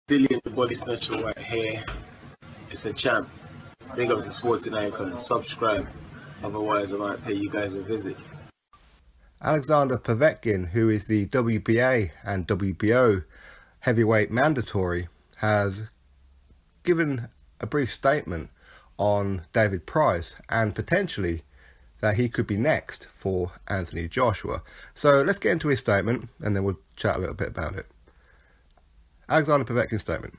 Dillian the Body Snatcher right here. It's a champ. Big up to Sporting Icon. Subscribe. Otherwise, I might pay you guys a visit. Alexander Povetkin, who is the WBA and WBO heavyweight mandatory, has given a brief statement on David Price and potentially that he could be next for Anthony Joshua. So let's get into his statement and then we'll chat a little bit about it. Alexander Povetkin's statement.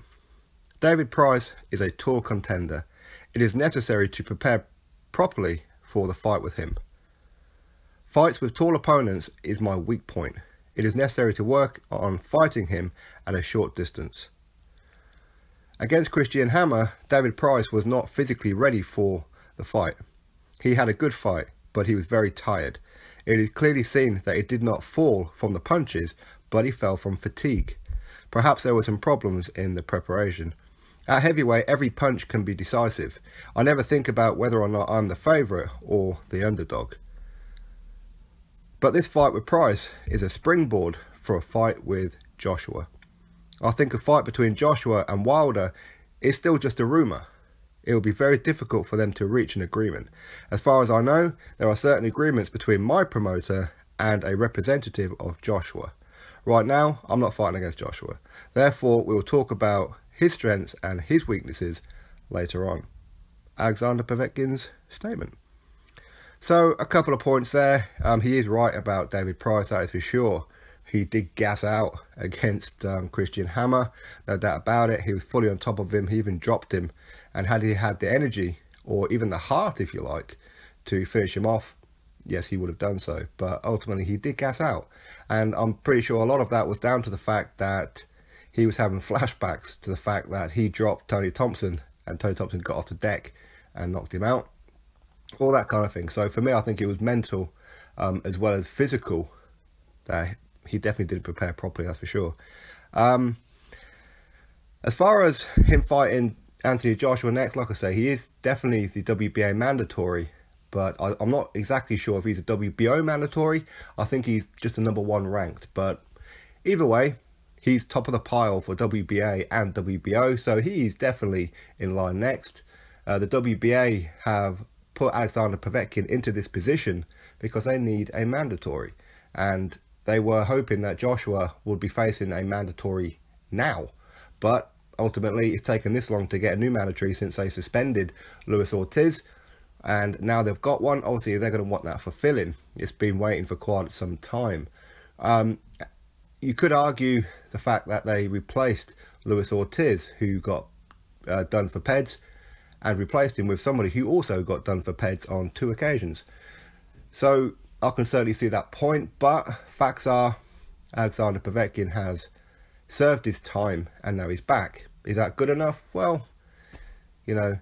David Price is a tall contender. It is necessary to prepare properly for the fight with him. Fights with tall opponents is my weak point. It is necessary to work on fighting him at a short distance. Against Christian Hammer, David Price was not physically ready for the fight. He had a good fight, but he was very tired. It is clearly seen that he did not fall from the punches, but he fell from fatigue. Perhaps there were some problems in the preparation. At heavyweight, every punch can be decisive. I never think about whether or not I'm the favourite or the underdog. But this fight with Price is a springboard for a fight with Joshua. I think a fight between Joshua and Wilder is still just a rumour. It will be very difficult for them to reach an agreement. As far as I know, there are certain agreements between my promoter and a representative of Joshua. Right now, I'm not fighting against Joshua. Therefore, we will talk about his strengths and his weaknesses later on. Alexander Povetkin's statement. So, a couple of points there. He is right about David Price, that is for sure. He did gas out against Christian Hammer, no doubt about it. He was fully on top of him. He even dropped him. And had he had the energy, or even the heart, if you like, to finish him off, yes, he would have done so. But ultimately, he did gas out. And I'm pretty sure a lot of that was down to the fact that he was having flashbacks to the fact that he dropped Tony Thompson and Tony Thompson got off the deck and knocked him out. All that kind of thing. So for me, I think it was mental as well as physical. That he definitely didn't prepare properly, that's for sure. As far as him fighting Anthony Joshua next, like I say, he is definitely the WBA mandatory. But I'm not exactly sure if he's a WBO mandatory. I think he's just a #1 ranked. But either way, he's top of the pile for WBA and WBO. So he's definitely in line next. The WBA have put Alexander Povetkin into this position because they need a mandatory. And they were hoping that Joshua would be facing a mandatory now. But ultimately, it's taken this long to get a new mandatory since they suspended Luis Ortiz. And now they've got one. Obviously, they're going to want that fulfilling. It's been waiting for quite some time. You could argue the fact that they replaced Luis Ortiz, who got done for PEDs, and replaced him with somebody who also got done for PEDs on 2 occasions. So I can certainly see that point. But facts are, Alexander Povetkin has served his time and now he's back. Is that good enough? Well, you know,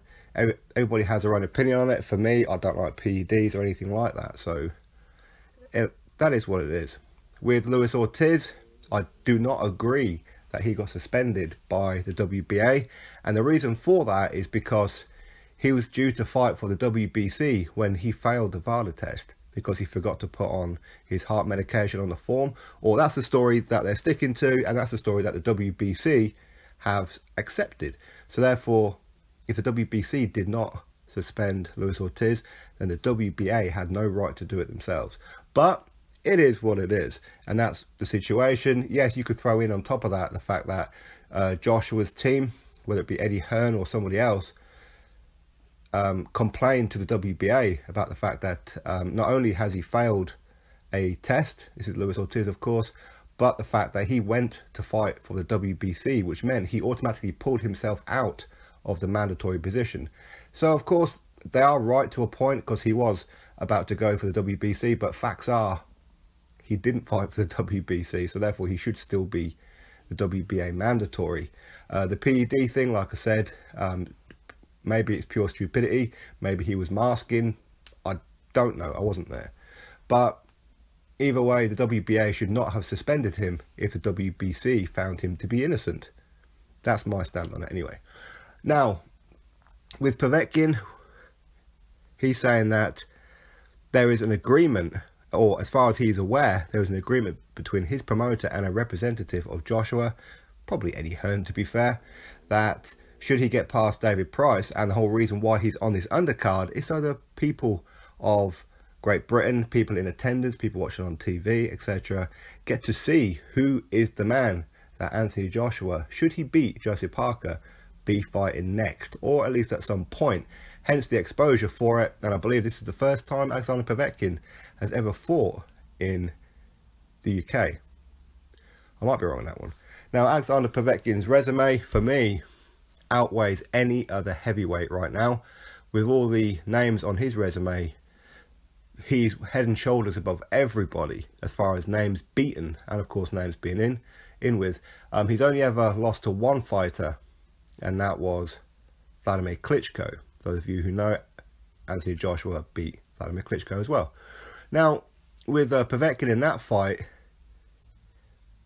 everybody has their own opinion on it. For me, I don't like PEDs or anything like that. So that is what it is. With Luis Ortiz, I do not agree that he got suspended by the WBA. And the reason for that is because he was due to fight for the WBC when he failed the VADA test because he forgot to put on his heart medication on the form. Or that's the story that they're sticking to, and that's the story that the WBC have accepted. So therefore, if the WBC did not suspend Luis Ortiz, then the WBA had no right to do it themselves. But it is what it is, and that's the situation. Yes, you could throw in on top of that the fact that Joshua's team, whether it be Eddie Hearn or somebody else, complained to the WBA about the fact that not only has he failed a test, this is Luis Ortiz of course, but the fact that he went to fight for the WBC, which meant he automatically pulled himself out of the mandatory position. So of course they are right to a point because he was about to go for the WBC, but facts are he didn't fight for the WBC, so therefore he should still be the WBA mandatory. The PED thing, like I said, maybe it's pure stupidity, maybe he was masking, I don't know, I wasn't there. But either way, the WBA should not have suspended him if the WBC found him to be innocent. That's my stand on it anyway. Now, with Povetkin, he's saying that there is an agreement, or as far as he's aware, there is an agreement between his promoter and a representative of Joshua. probably Eddie Hearn to be fair, that should he get past David Price, and the whole reason why he's on this undercard is so the people of Great Britain, people in attendance, people watching on TV, etc., get to see who is the man that Anthony Joshua, should he beat Joseph Parker, be fighting next, or at least at some point. Hence the exposure for it, and I believe this is the first time Alexander Povetkin has ever fought in the UK. I might be wrong on that one. Now, Alexander Povetkin's resume, for me, outweighs any other heavyweight right now. With all the names on his resume, he's head and shoulders above everybody as far as names beaten, and of course names being in with. He's only ever lost to one fighter, and that was Vladimir Klitschko. Those of you who know it, Anthony Joshua beat Vladimir Klitschko as well. Now, with Povetkin in that fight,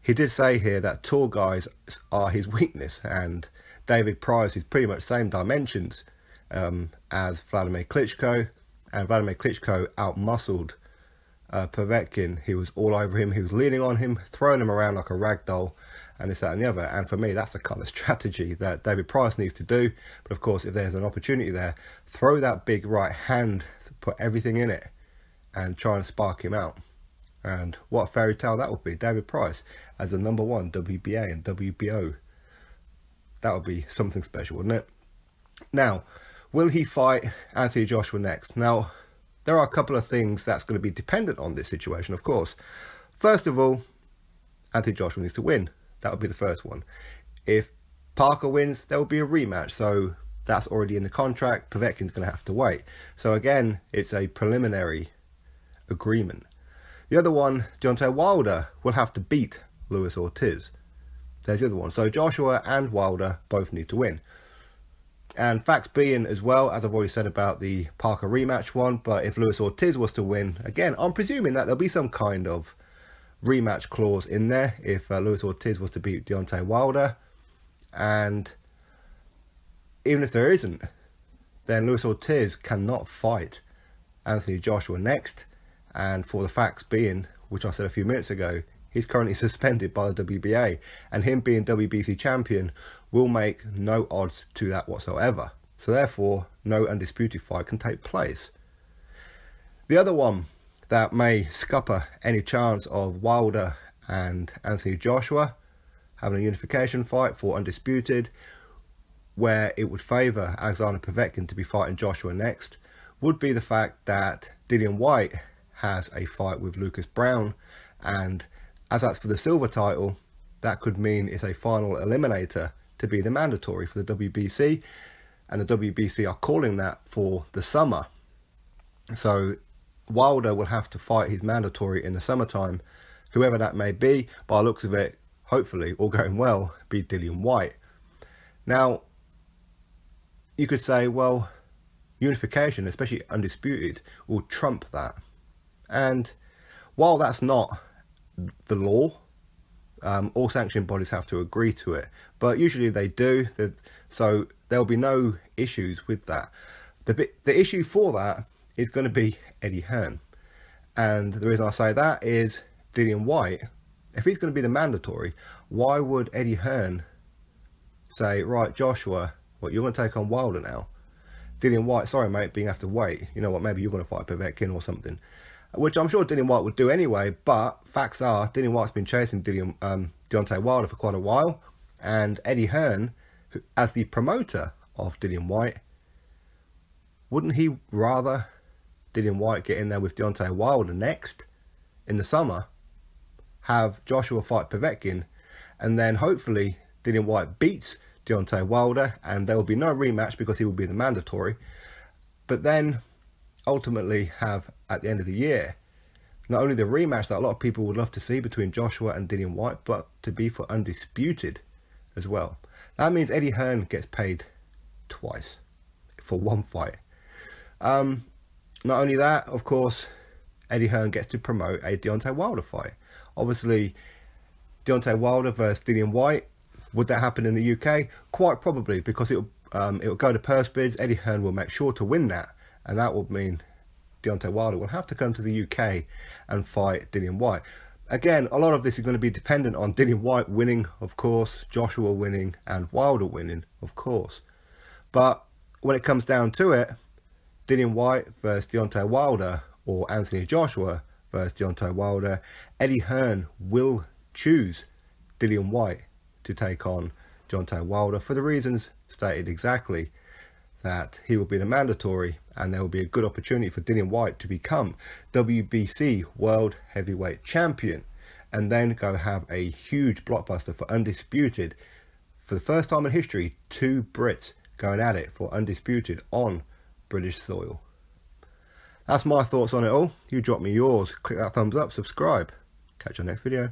he did say here that tall guys are his weakness, and David Price is pretty much same dimensions as Vladimir Klitschko, and Vladimir Klitschko out-muscled Povetkin. He was all over him, he was leaning on him, throwing him around like a rag doll, and this, that and the other. And for me, that's the kind of strategy that David Price needs to do. But of course, if there's an opportunity there, throw that big right hand, put everything in it, and try and spark him out. And what a fairy tale that would be. David Price as the #1 WBA and WBO. That would be something special, wouldn't it? Now, will he fight Anthony Joshua next? Now, there are a couple of things that's going to be dependent on this situation, of course. First of all, Anthony Joshua needs to win. That would be the first one. If Parker wins, there will be a rematch. So that's already in the contract. Povetkin's going to have to wait. So again, it's a preliminary agreement. The other one, Deontay Wilder will have to beat Luis Ortiz. There's the other one. So Joshua and Wilder both need to win. And facts being as well, as I've already said about the Parker rematch one, but if Luis Ortiz was to win, again, I'm presuming that there'll be some kind of rematch clause in there if Luis Ortiz was to beat Deontay Wilder. And even if there isn't, then Luis Ortiz cannot fight Anthony Joshua next. And for the facts being, which I said a few minutes ago, he's currently suspended by the WBA, and him being WBC champion will make no odds to that whatsoever. So therefore, no undisputed fight can take place. The other one that may scupper any chance of Wilder and Anthony Joshua having a unification fight for undisputed, where it would favour Alexander Povetkin to be fighting Joshua next, would be the fact that Dillian Whyte has a fight with Lucas Browne, and as that's for the silver title, that could mean it's a final eliminator to be the mandatory for the WBC, and the WBC are calling that for the summer. So Wilder will have to fight his mandatory in the summertime, whoever that may be. By the looks of it, hopefully, all going well, be Dillian Whyte. Now, you could say, well, unification, especially undisputed, will trump that. And while that's not the law, all sanctioning bodies have to agree to it, but usually they do, so there'll be no issues with that. The issue for that is going to be Eddie Hearn, and the reason I say that is Dillian Whyte, if he's going to be the mandatory, why would Eddie Hearn say, right, Joshua, what, you're going to take on Wilder now? Dillian Whyte, sorry mate, but you have to wait, you know what, maybe you're going to fight Povetkin or something, which I'm sure Dillian Whyte would do anyway. But facts are, Dillian Whyte's been chasing Deontay Wilder for quite a while, and Eddie Hearn, as the promoter of Dillian Whyte, wouldn't he rather Dillian Whyte get in there with Deontay Wilder next in the summer, have Joshua fight Povetkin, and then hopefully Dillian Whyte beats Deontay Wilder and there will be no rematch because he will be the mandatory, but then ultimately have at the end of the year not only the rematch that a lot of people would love to see between Joshua and Dillian Whyte, but to be for undisputed as well. That means Eddie Hearn gets paid twice for one fight. Not only that, of course, Eddie Hearn gets to promote a Deontay Wilder fight. Obviously, Deontay Wilder versus Dillian Whyte, would that happen in the UK? Quite probably, because it'll go to purse bids. Eddie Hearn will make sure to win that, and that would mean Deontay Wilder will have to come to the UK and fight Dillian Whyte. Again, a lot of this is going to be dependent on Dillian Whyte winning, of course, Joshua winning, and Wilder winning, of course. But when it comes down to it, Dillian Whyte versus Deontay Wilder, or Anthony Joshua versus Deontay Wilder, Eddie Hearn will choose Dillian Whyte to take on Deontay Wilder for the reasons stated exactly, that he will be the mandatory and there will be a good opportunity for Dillian Whyte to become WBC World Heavyweight Champion and then go have a huge blockbuster for Undisputed. For the first time in history, two Brits going at it for Undisputed on British soil. That's my thoughts on it all. You drop me yours, click that thumbs up, subscribe. Catch you next video.